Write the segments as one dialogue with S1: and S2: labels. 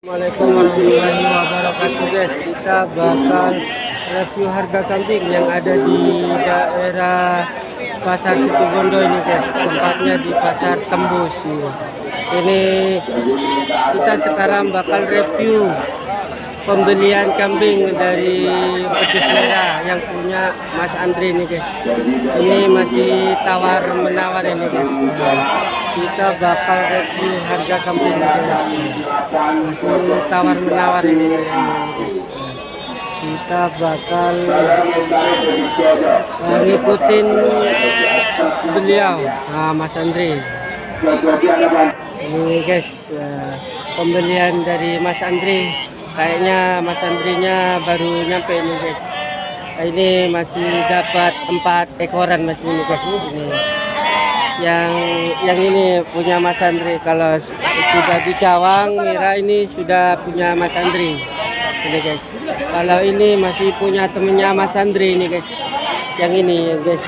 S1: Assalamualaikum warahmatullahi wabarakatuh guys. Kita bakal review harga kambing yang ada di daerah Pasar Situbondo ini guys. Tempatnya di Pasar Tembus ini. Kita sekarang bakal review pembelian kambing dari Pedus Merah yang punya Mas Andri ini guys. Ini masih tawar menawar ini guys. Kita bakal review harga kambing ini guys. Masih tawar menawar ini guys. Kita bakal ngikutin beliau, Mas Andri. Ini guys, pembelian dari Mas Andri. Kayaknya Mas Andrinya baru nyampe ini guys. Ini masih dapat 4 ekoran mas ini guys. Ini yang ini punya Mas Andri. Kalau sudah di Cawang Mira ini sudah punya Mas Andri ini guys. Kalau ini masih punya temennya Mas Andri ini guys. Yang ini guys,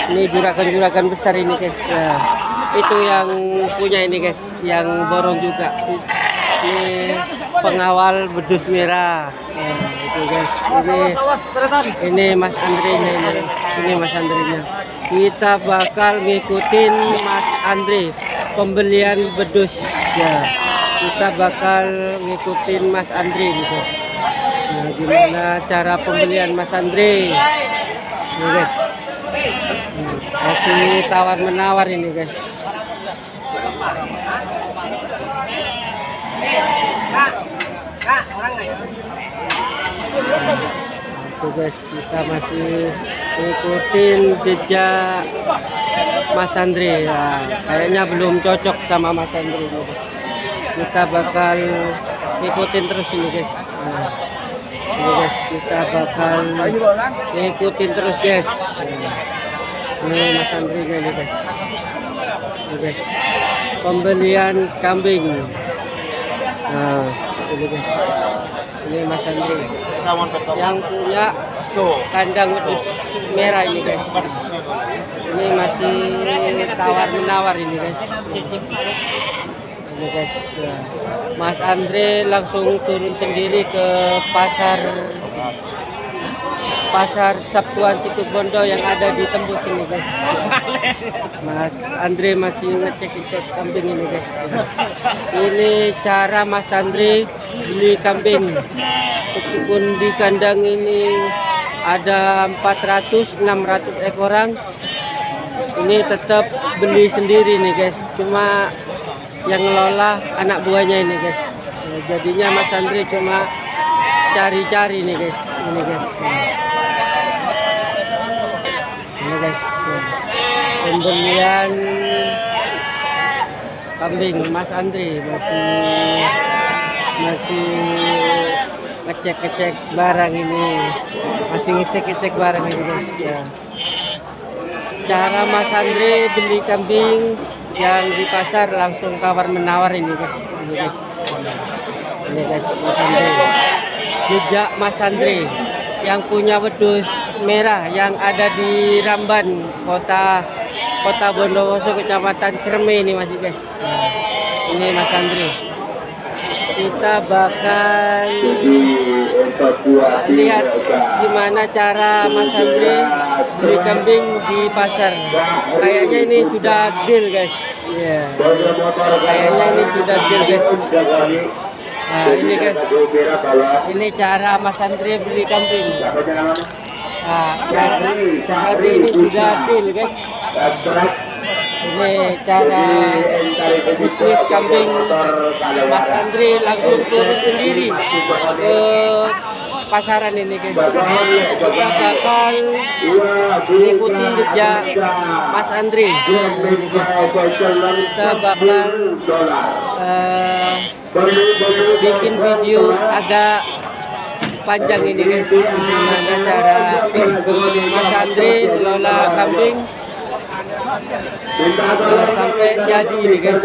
S1: ini juragan-juragan besar ini guys. Itu yang punya ini guys, yang borong juga. Ini pengawal Pedus Merah. Itu guys. Ini Mas Andrinya ini Mas Andrinya. Kita bakal ngikutin Mas Andri pembelian bedus ya. Kita bakal ngikutin Mas Andri nih guys. Nah, gimana cara pembelian Mas Andri? Nih guys. Masih tawar menawar ini guys. Itu guys, kita masih ngikutin jejak Mas Andri ya. Kayaknya belum cocok sama Mas Andri guys. Kita bakal ngikutin terus ini guys. Nah, ini guys, kita bakal ngikutin terus guys. Ini Mas Andri ini guys. Ini guys, pembelian kambing. Nah, ini guys. Ini Mas Andri yang punya kandang Pedus Merah ini guys. Ini masih tawar menawar ini guys. Ini guys, Mas Andri langsung turun sendiri ke pasar Sabtuan Situbondo yang ada di Tembus ini guys. Mas Andri masih ngecek kambing ini guys. Ini cara Mas Andri beli kambing. Meskipun di kandang ini ada 400-600 ekoran, ini tetap beli sendiri nih guys. Cuma yang ngelola anak buahnya ini guys. Jadinya Mas Andri cuma cari-cari nih guys. Ini guys. Ini guys, pembelian kambing Mas Andri masih ngecek barang ini, masih ngecek barang ini guys ya. Cara Mas Andri beli kambing yang di pasar langsung tawar menawar ini guys. Ini guys, Mas Andri, jejak Mas Andri yang punya Pedus Merah yang ada di Ramban, kota Bondowoso, Kecamatan Cerme ini masih guys. Nah, ini Mas Andri. Kita bakal lihat gimana cara Mas Andri beli kambing di pasar. Kayaknya ini sudah deal guys. Ya. Kayaknya ini sudah deal guys. Nah, ini guys, ini cara Mas Andri beli kambing. Nah, jadi ini sudah deal guys. Ini cara bisnis kambing Mas Andri langsung turun sendiri ke pasaran ini guys. Kita bakal ngikutin jejak Mas Andri. Kita bakal bikin video agak panjang ini guys, gimana cara Mas Andri ngelola kambing sampai jadi ini guys.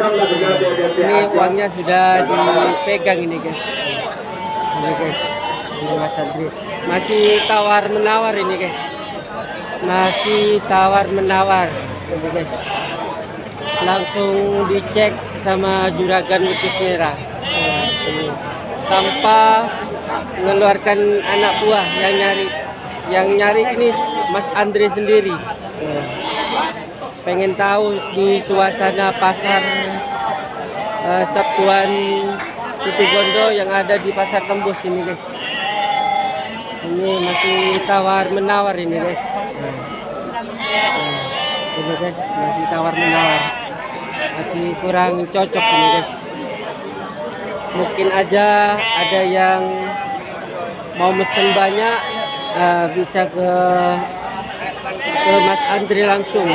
S1: Ini uangnya sudah dipegang ini guys. Ini guys, ini Mas Andri masih tawar menawar ini guys. Masih tawar menawar ini guys. Langsung dicek sama juragan Pedus Merah. Ini. Tanpa mengeluarkan anak buah yang nyari ini Mas Andre sendiri. Pengen tahu di suasana pasar Sabtuan Situbondo yang ada di Pasar Tembus ini guys. Ini masih tawar menawar ini guys. Ini guys masih tawar menawar, masih kurang cocok ini guys. Mungkin aja ada yang mau mesen banyak, bisa ke Mas Andre langsung.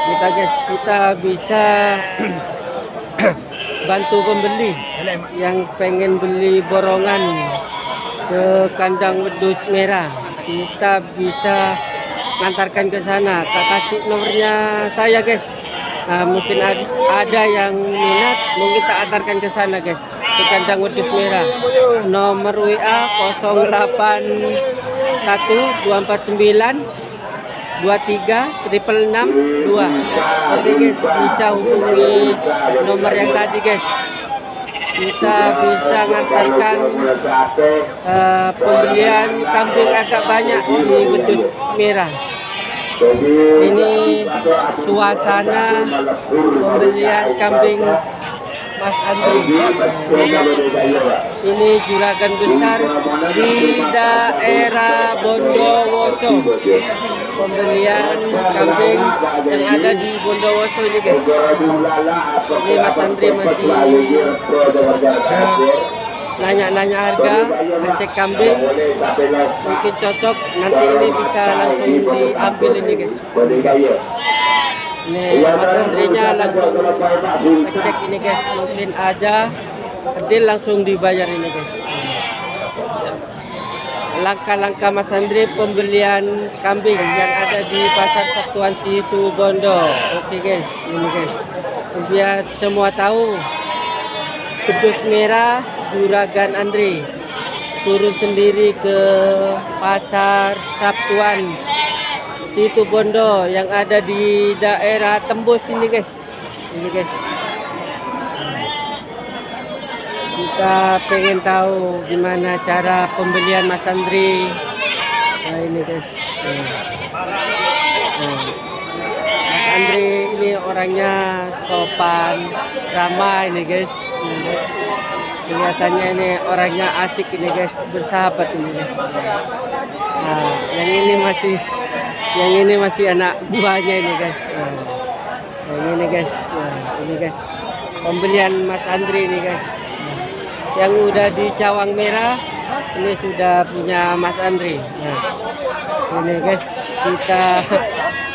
S1: Kita guys, kita bisa bantu pembeli yang pengen beli borongan ke kandang wedus merah. Kita bisa ngantarkan ke sana. Tak kasih nomornya saya guys. Mungkin ada yang minat, mungkin tak antarkan ke sana guys, ke kandang wedus merah. Nomor WA 08124923662. Oke guys, bisa hubungi nomor yang tadi guys. Kita bisa ngantarkan pembelian kambing agak banyak di wedus merah. Ini suasana pembelian kambing Mas Andri. Ini juragan besar di daerah Bondowoso. Pembelian kambing yang ada di Bondowoso ini guys. Ini Mas Andri masih nanya-nanya harga, ngecek kambing, mungkin cocok, nanti ini bisa langsung diambil ini guys. Ini Mas Andrinya langsung ngecek ini guys, mungkin aja deal langsung dibayar ini guys. Langkah-langkah Mas Andri pembelian kambing yang ada di Pasar Sabtuan Situbondo. Oke guys, ini guys, biar semua tahu, wedus merah juragan Andri turun sendiri ke Pasar Sabtuan Situbondo yang ada di daerah Tembus ini guys. Ini guys, kita pengen tahu gimana cara pembelian Mas Andri. Nah ini guys, Mas Andri ini orangnya sopan, ramah ini guys. Ini guys, kelihatannya ini orangnya asik ini guys, bersahabat ini guys. Nah, yang ini masih anak buahnya ini guys. Yang ini guys, ini guys, pembelian Mas Andri ini guys. Yang udah di cawang merah ini sudah punya Mas Andri. Nah, ini guys, kita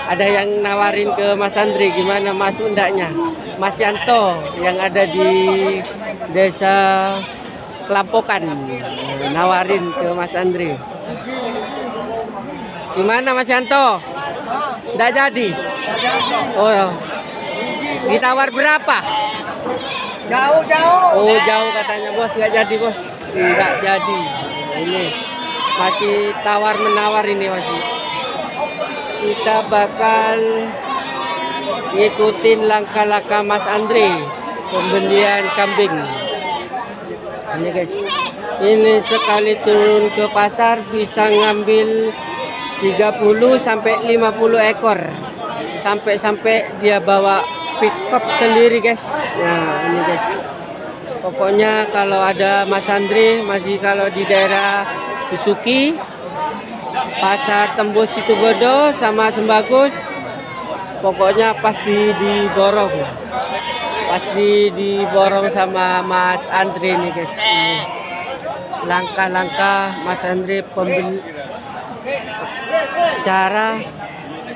S1: ada yang nawarin ke Mas Andri, gimana Mas undaknya? Mas Yanto yang ada di Desa Kelampokan nawarin ke Mas Andri. Gimana Mas Yanto? Nggak jadi? Oh, ditawar berapa?
S2: Jauh.
S1: Oh jauh katanya bos, nggak jadi bos, nggak jadi. Ini masih tawar menawar ini masih. Kita bakal ngikutin langkah-langkah Mas Andri pembelian kambing. Ini guys, ini sekali turun ke pasar bisa ngambil 30 sampai 50 ekor. Sampai dia bawa pickup sendiri guys. Nah, ini guys. Pokoknya kalau ada Mas Andri masih kalau di daerah Usuki, Pasar Tembus Situbondo sama Sembagus, pokoknya pasti diborong. Pasti diborong sama Mas Andri nih guys. Ini langkah-langkah Mas Andri cara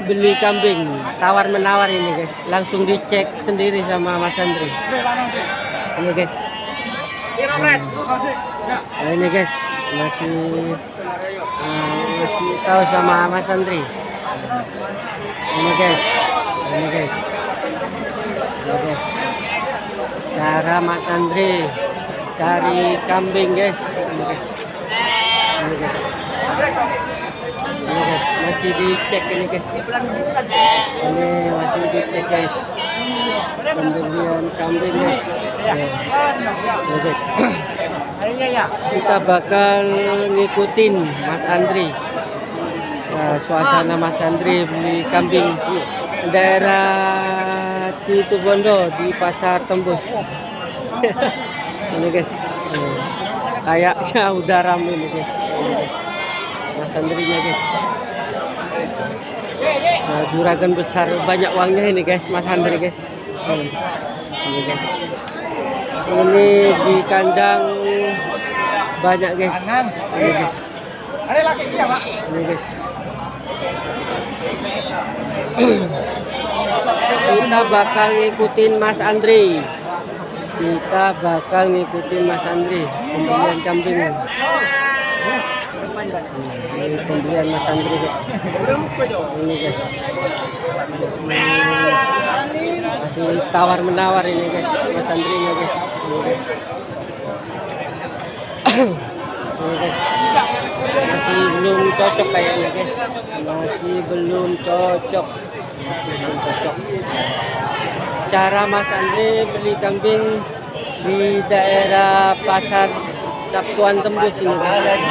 S1: beli kambing, tawar menawar ini guys. Langsung dicek sendiri sama Mas Andri. Ini guys. Nah, ini guys masih tahu sama Mas Andri. Ini guys. Ini guys. Ini guys. Cara Mas Andri cari kambing guys. Ini guys. Ini guys. Ini guys, masih dicek ini guys. Ini masih dicek guys. Pembelian kambing guys. Ini guys. Kita bakal ngikutin Mas Andri. Nah, suasana Mas Andri beli kambing daerah Situbondo di Pasar Tembus. Ini guys. Kayaknya udah ramai nih guys. Mas Andrinya guys. Nah, juragan besar banyak uangnya ini guys Mas Andri guys. Ini guys. Ini di kandang banyak guys. Ini guys.
S2: Ada laki dia, Pak.
S1: Ini guys. Kita bakal ngikutin Mas Andri. Kita bakal ngikutin Mas Andri pembelian kambing. Ini pembelian Mas Andri guys. Ini guys. Masih tawar menawar ini guys Mas Andrinya guys. Ini guys. Ini guys. Masih belum cocok kayaknya guys. Masih belum cocok. Cara Mas Andri beli kambing di daerah Pasar Sabtuan Tembus ini guys.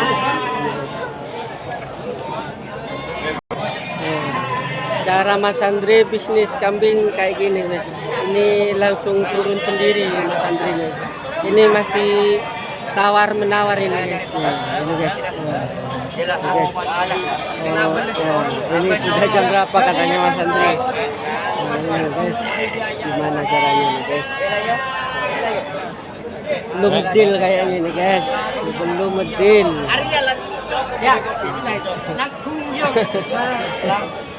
S1: Cara Mas Andri bisnis kambing kayak gini guys. Ini langsung turun sendiri Mas Andri nih. Ini masih tawar menawar ini guys. Ini guys. Ini guys. Ini sudah jam berapa katanya Mas Andri? Ini guys. Gimana caranya nih guys? Belum deal kayaknya ini guys. Belum deal.
S2: Ya.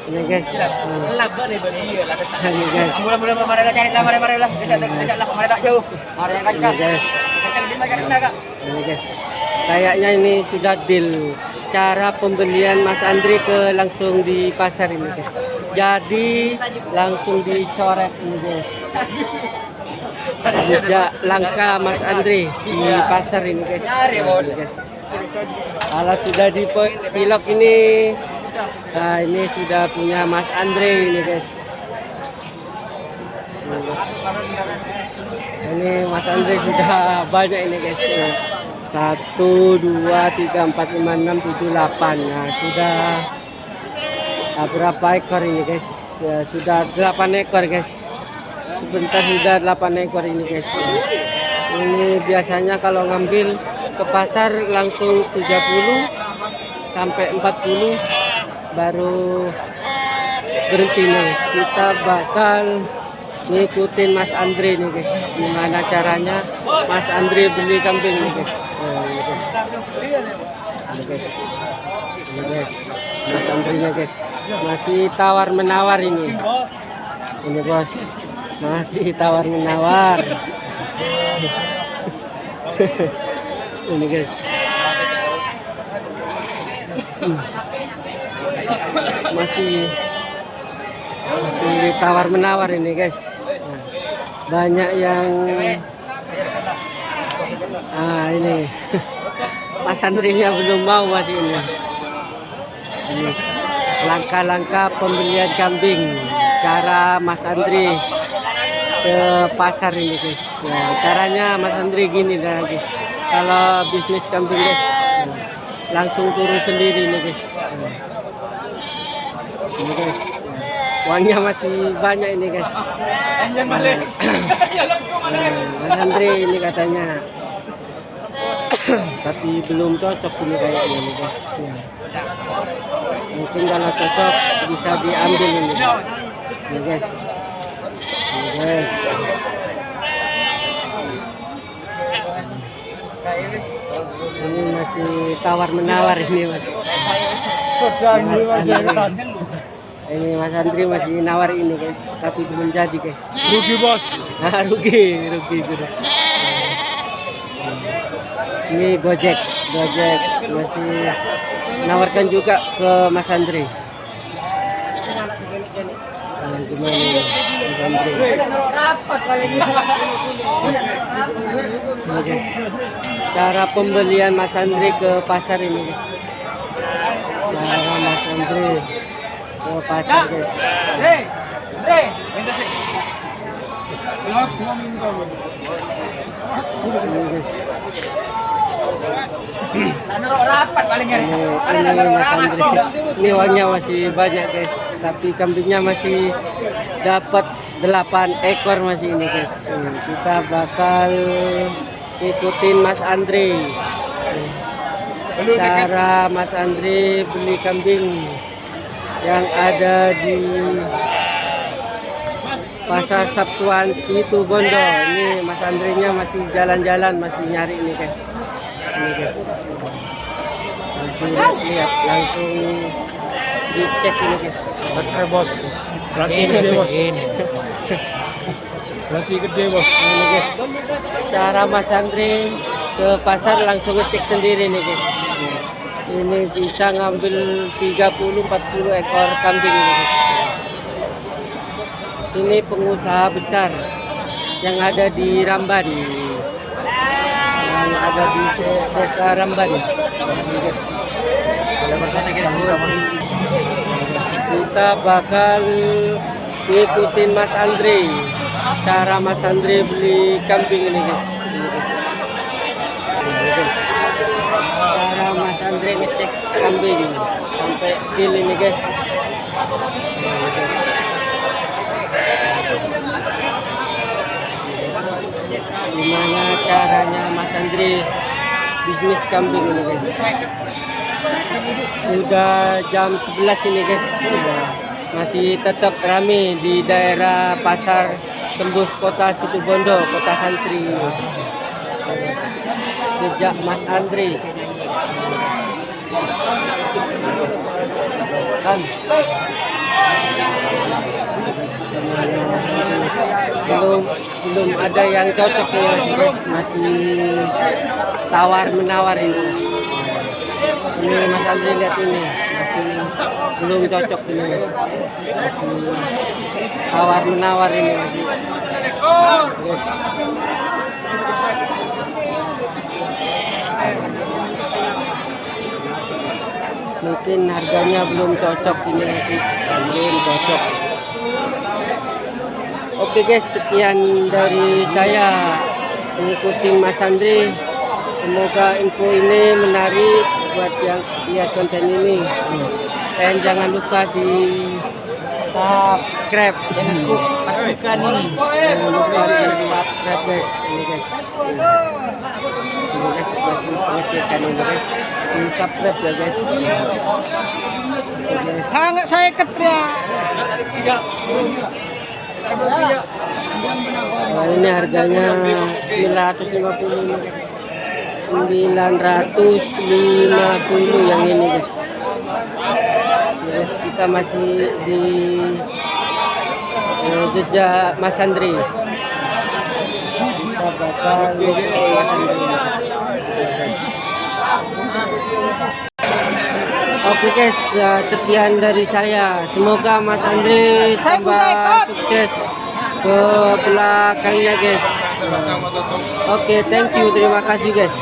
S1: Ini guys. Ini guys. Ini guys. Kayaknya ini sudah deal. Cara pembelian Mas Andri ke langsung di pasar ini guys. Jadi langsung dicoret ini guys. Jejak langka Mas Andri di pasar ini guys. Ini guys. Kalau sudah di vlog ini, nah ini sudah punya Mas Andri ini guys. Ini Mas Andri sudah banyak ini guys. 1, 2, 3, 4, 5, 6, 7, 8. Nah sudah berapa ekor ini guys? Ya, sudah 8 ekor guys. Sebentar sudah 8 ekor ini guys. Ini biasanya kalau ngambil ke pasar langsung 30 sampai 40 baru berhenti guys. Kita bakal ngikutin Mas Andri nih guys. Gimana caranya Mas Andri beli kambing nih guys. Ini guys. Ini guys. Ini guys. Mas Andrinya guys. Masih tawar menawar ini. Ini bos. Masih tawar menawar. Ini guys. Masih tawar menawar ini guys. Nah, banyak yang ini Mas Andrinya belum mau masih ini. Ini langkah-langkah pembelian kambing. Cara Mas Andri ke pasar ini guys. Nah, caranya Mas Andri gini dah guys. Kalau bisnis kambing guys, langsung turun sendiri nih guys. Ini guys, uangnya masih banyak ini guys. Mas Andri ini katanya, tapi belum cocok ini kayaknya nih guys. Mungkin kalau cocok bisa diambil ini guys. Ini guys. Ini guys. Ini masih tawar menawar ini mas. Ini Mas Andri masih nawar ini guys, tapi belum jadi guys.
S2: Rugi bos.
S1: Nah, rugi sudah. Ini Gojek masih nawarkan juga ke Mas Andri. Nah, gimana ini Mas Andri? Ini guys, cara pembelian Mas Andri ke pasar ini guys. Cara Mas Andri ke pasar guys. guys.
S2: Rapat paling
S1: Ini Mas Andri. Ini uangnya masih banyak guys, tapi kambingnya masih dapat 8 ekor masih ini guys. Kita bakal ikutin Mas Andri. Cara Mas Andri beli kambing yang ada di Pasar Sabtuan Situ Bondo. Ini Mas Andrinya masih jalan-jalan, masih nyari ini guys. Ini guys. Langsung lihat, langsung dicek ini guys.
S2: Oke bos. Berarti gede bos. Berarti gede bos.
S1: Ini guys. Cara Mas Andri ke pasar langsung ngecek sendiri nih guys. Ini bisa ngambil 30-40 ekor kambing ini guys. Ini pengusaha besar yang ada di Ramban. Yang ada di desa Ramban. Ini guys. Kita bakal ngikutin Mas Andri. Cara Mas Andri beli kambing ini guys. Ini guys. Ini guys. Cara Mas Andri ngecek kambing sampai deal ini guys. Ini guys. Gimana caranya Mas Andri bisnis kambing ini guys. Sudah jam 11 ini guys. Masih tetap rame di daerah pasar tembus kota Situbondo, kota Santri. Jejak Mas Andri. Kan. Belum ada yang cocok nih guys, masih tawar menawar ini. Ini Mas Andri lihat ini, masih belum cocok ini guys. Masih tawar menawar ini masih. Guys. Mungkin harganya belum cocok ini masih belum cocok. Oke guys, sekian dari saya mengikuti Mas Andri. Semoga info ini menarik buat yang lihat konten ini. Dan jangan lupa di subscribe channelku Bukan ini. Jangan lupa di subscribe guys. Ini guys. Ini guys masih pengecekan ini guys. Di subscribe ya guys.
S2: Sangat saya ketria.
S1: Nah, ini harganya 950 ini guys. 950 yang ini guys. Yes, kita masih di jejak Mas Andri. Kita bakal ngecek Mas Andri guys. Oke guys, sekian dari saya. Semoga Mas Andri tambah sukses ke belakangnya guys. Oke, thank you, terima kasih guys.